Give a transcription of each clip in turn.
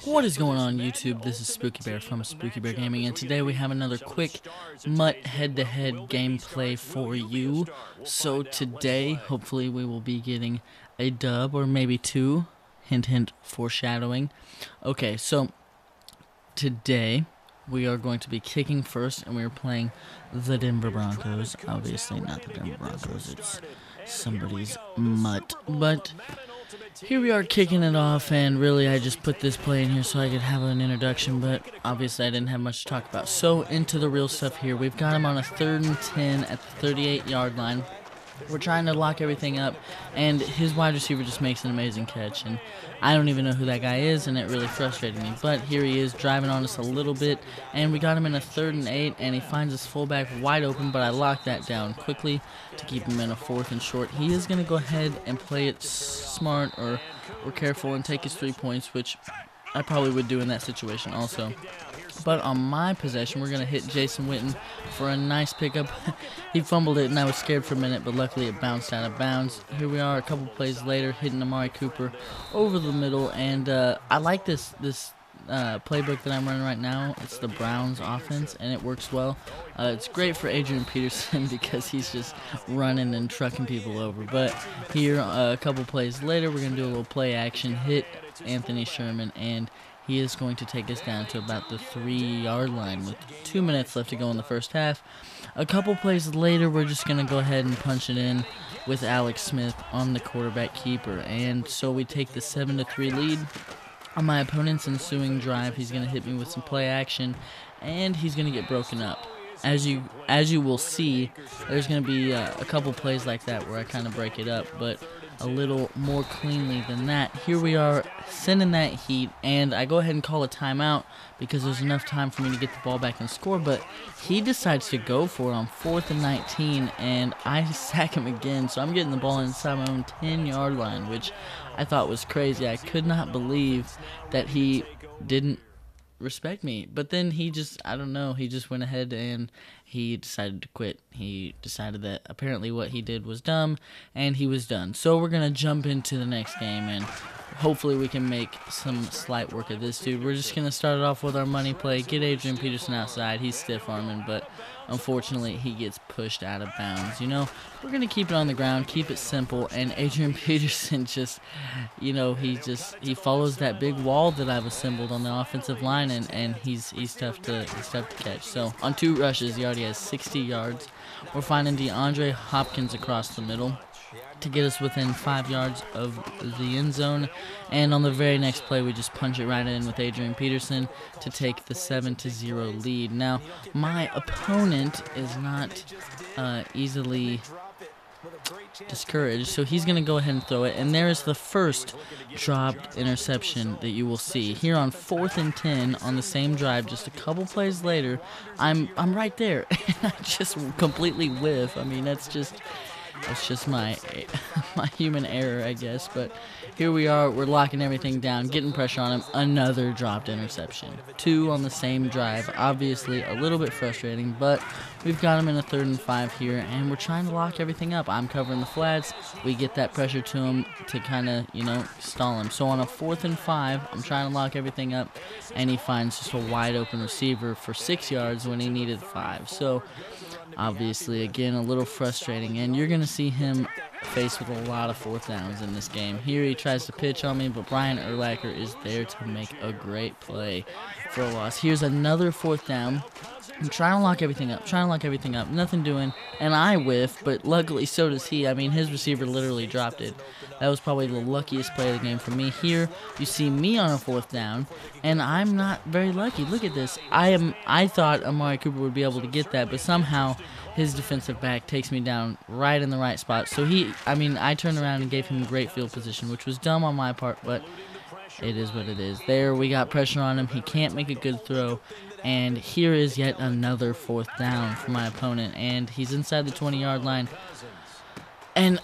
What is going on YouTube? This is SpookyBear from SpookyBear Gaming, and today we have another quick MUT head-to-head gameplay for you. So today, hopefully we will be getting a dub, or maybe two. Hint hint, foreshadowing. Okay, so today we are going to be kicking first, and we are playing the Denver Broncos. Obviously not the Denver Broncos, it's somebody's MUT, but here we are kicking it off, and really I just put this play in here so I could have an introduction, but obviously I didn't have much to talk about. So into the real stuff here. We've got him on a 3rd and 10 at the 38-yard line. We're trying to lock everything up, and his wide receiver just makes an amazing catch, and I don't even know who that guy is, and it really frustrated me. But here he is driving on us a little bit, and we got him in a 3rd and 8, and he finds his fullback wide open, but I locked that down quickly to keep him in a 4th and short. He is going to go ahead and play it smart or careful and take his 3 points, which I probably would do in that situation also. But on my possession, we're going to hit Jason Witten for a nice pickup. He fumbled it, and I was scared for a minute, but luckily it bounced out of bounds. Here we are a couple plays later, hitting Amari Cooper over the middle, and I like this playbook that I'm running right now. It's the Browns offense, and it works well. It's great for Adrian Peterson because he's just running and trucking people over. But here, a couple plays later, we're going to do a little play action, hit Anthony Sherman, and he is going to take us down to about the 3-yard line with 2 minutes left to go in the first half. A couple plays later, we're just going to go ahead and punch it in with Alex Smith on the quarterback keeper. And so we take the 7-3 lead. On my opponent's ensuing drive, he's going to hit me with some play action, and he's going to get broken up. As you will see, there's going to be a couple plays like that where I kind of break it up, but a little more cleanly than that. Here we are sending that heat, and I go ahead and call a timeout because there's enough time for me to get the ball back and score, but he decides to go for it on 4th and 19, and I sack him again, so I'm getting the ball inside my own 10-yard line, which I thought was crazy. I could not believe that he didn't respect me, but then he just, I don't know, he just went ahead and he decided to quit. He decided that apparently what he did was dumb, and he was done. So we're gonna jump into the next game, and hopefully we can make some slight work of this dude. We're just gonna start it off with our money play, get Adrian Peterson outside. He's stiff arming, but unfortunately he gets pushed out of bounds. You know, we're gonna keep it on the ground, keep it simple, and Adrian Peterson just, you know, he follows that big wall that I've assembled on the offensive line, and he's tough to catch. So on 2 rushes, he already has 60 yards. We're finding DeAndre Hopkins across the middle to get us within 5 yards of the end zone, and on the very next play we just punch it right in with Adrian Peterson to take the 7-0 lead. Now my opponent is not easily discouraged, so he's going to go ahead and throw it, and there is the first dropped interception that you will see here on 4th and 10 on the same drive. Just a couple plays later, I'm right there, and I just completely whiff. I mean, that's just my human error, I guess. But here we are, we're locking everything down, getting pressure on him. Another dropped interception. 2 on the same drive. Obviously a little bit frustrating, but we've got him in a 3rd and 5 here, and we're trying to lock everything up. I'm covering the flats. We get that pressure to him to kind of, you know, stall him. So on a 4th and 5, I'm trying to lock everything up, and he finds just a wide open receiver for 6 yards when he needed 5. So obviously, again, a little frustrating, and you're going to see him faced with a lot of 4th downs in this game. Here he tries to pitch on me, but Brian Urlacher is there to make a great play for a loss. Here's another 4th down. I'm trying to lock everything up, nothing doing, and I whiff, but luckily so does he. I mean, his receiver literally dropped it. That was probably the luckiest play of the game for me. Here, you see me on a 4th down, and I'm not very lucky. Look at this. I thought Amari Cooper would be able to get that, but somehow his defensive back takes me down right in the right spot. So I turned around and gave him great field position, which was dumb on my part, but it is what it is. There, we got pressure on him. He can't make a good throw. And here is yet another 4th down for my opponent. And he's inside the 20-yard line. And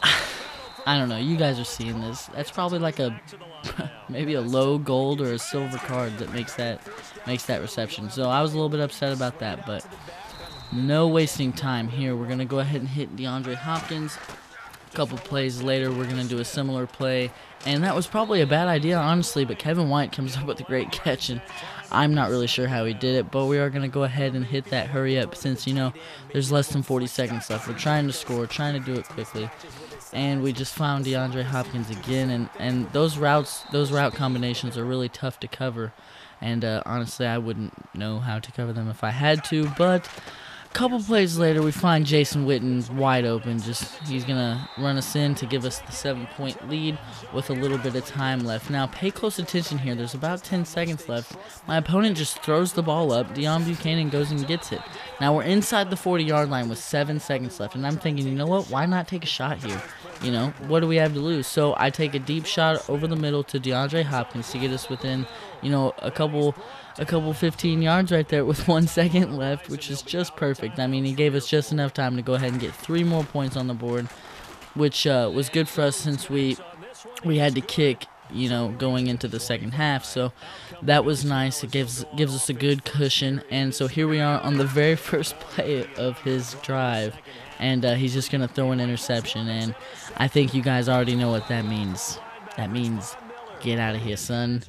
I don't know. You guys are seeing this. That's probably like maybe a low gold or a silver card that makes that reception. So I was a little bit upset about that. But no wasting time here. We're going to go ahead and hit DeAndre Hopkins A couple plays later, we're going to do a similar play, and that was probably a bad idea, honestly, but Kevin White comes up with a great catch, and I'm not really sure how he did it, but we are going to go ahead and hit that hurry up since, you know, there's less than 40 seconds left. We're trying to score, trying to do it quickly, and we just found DeAndre Hopkins again, and those route combinations are really tough to cover, and honestly, I wouldn't know how to cover them if I had to, but a couple plays later, we find Jason Witten's wide open. He's going to run us in to give us the 7-point lead with a little bit of time left. Now, pay close attention here. There's about 10 seconds left. My opponent just throws the ball up. Deion Buchanan goes and gets it. Now, we're inside the 40-yard line with 7 seconds left, and I'm thinking, you know what? Why not take a shot here? You know, what do we have to lose? So I take a deep shot over the middle to DeAndre Hopkins to get us within, you know, a couple 15 yards right there with 1 second left, which is just perfect. I mean, he gave us just enough time to go ahead and get 3 more points on the board, which was good for us since we had to kick, you know, going into the second half. So that was nice. It gives us a good cushion. And so here we are on the very first play of his drive, and he's just going to throw an interception. And I think you guys already know what that means. That means get out of here, son.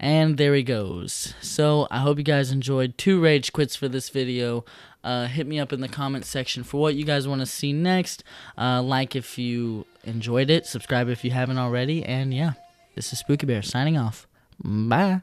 And there he goes. So I hope you guys enjoyed 2 rage quits for this video. Hit me up in the comments section for what you guys want to see next. Like if you enjoyed it. Subscribe if you haven't already. And yeah, this is SpookyBear signing off. Bye.